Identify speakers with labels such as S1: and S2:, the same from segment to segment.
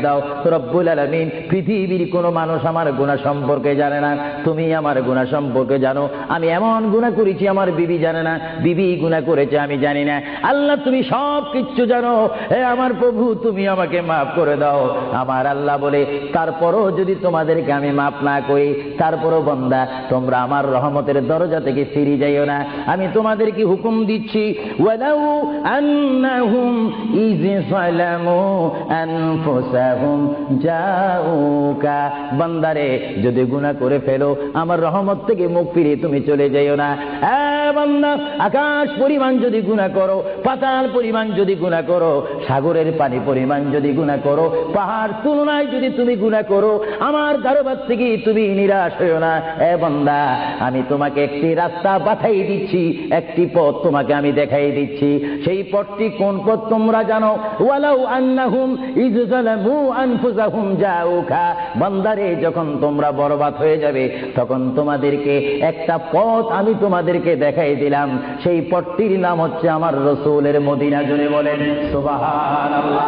S1: দাও। রব্বুল আলামিন, পৃথিবীর কোনো মানুষ আমার গুনাহ সম্পর্কে জানে না, তুমি আমার গুনাহ সম্পর্কে জানো। আমি এমন গুনাহ করেছি আমার বিবি জানে না, বিবি গুনাহ করেছে আমি জানি না। আল্লাহ তুমি সব কিচ্ছু জানো, হে আমার প্রভু তুমি আমাকে মাফ করে দাও। আমার আল্লাহ বলে, তারপরও যদি তোমাদেরকে আমি মাফ না করি, তারপরও বান্দা তোমরা আমার রহমতের দরজা থেকে ফিরে যাইও না। আমি তোমাদেরকে হুকুম দিচ্ছি, ওয়ালাউ আন্নাহুম ইয যালামু আনফুসাহুম জাউকা, বান্দারে যদি গুনাহ করে ফেলো আমার রহমত থেকে মুখ ফিরিয়ে তুমি চলে যাইও না। বান্দা, আকাশ পরিমাণ যদি গুনাহ করো, পাতাল পরিমাণ যদি গুনাহ করো, সাগরের পানি পরিমাণ যদি গুনাহ করো, পাহাড় তুলনায় যদি তুমি গুনাহ করো, আমার দরবার থেকে তুমি নিরাশ হইও না। বান্দা, আমি তোমাকে একটি রাস্তা পাঠাই দিচ্ছি, একটি পথ তোমাকে আমি দেখাই দিচ্ছি। সেই পথটি কোন পথ তোমরা জানো? ওয়ালাউ আন্নাহুম ইয যালামু আনফুসাহুম জাউকা, বান্দারে যখন তোমরা বরবাদ হয়ে যাবে তখন তোমাদেরকে একটা পথ আমি তোমাদেরকে দেখাই দিলাম। সেই পথটির নাম হচ্ছে আমার রাসূলের মদিনা। জুড়ে বলেন সুবহানাল্লাহ।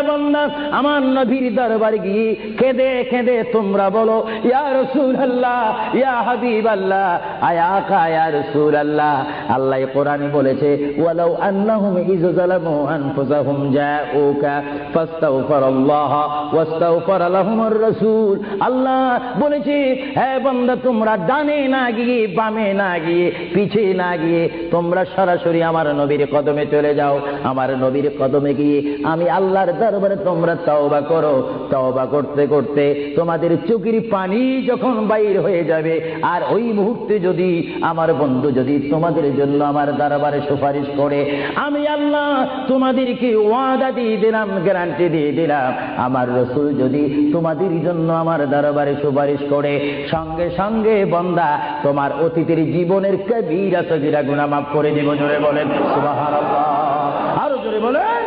S1: বান্দা, আমার নবীর দরবারে গিয়ে কেঁদে কেঁদে তোমরা বলো, ইয়া রাসূলুল্লাহ, ইয়া হাবিবাল্লাহ, আয়াকা ইয়া রাসূলুল্লাহ। আল্লাহ কোরআনে বলেছে, ওয়ালাউ আন্নাহুম ইয যালামু আনফুসাহুম জাউকা ফাস্তাগফিরুল্লাহ ওয়াস্তাগফার লাহুমুর রাসূল। আল্লাহ বলেছে, হে বান্দা তোমরা ডানে না গিয়ে, বামে না গিয়ে, পিছে না গিয়ে তোমরা সরাসরি আমার নবীর কদমে চলে যাও। আমার নবীর কদমে গিয়ে আমি আল্লাহর দরবারে তোমরা তওবা করো। তওবা করতে করতে তোমাদের চোখের পানি যখন বাইর হয়ে যাবে, আর ওই মুহূর্তে যদি আমার বন্ধু যদি তোমাদের জন্য আমার দরবারে সুপারিশ করে, আমি আল্লাহ তোমাদেরকে ওয়াদা দিয়ে দিলাম, গ্যারান্টি দিয়ে দিলাম, আমার রাসূল যদি তোমাদের জন্য আমার দরবারে সুপারিশ করে, সঙ্গে সঙ্গে বান্দা তোমার অতীতের জীবনের কবিরা সগীরা গুনাহ মাফ করে দিব। জোরে বলেন সুবহানাল্লাহ, আরো জোরে বলেন।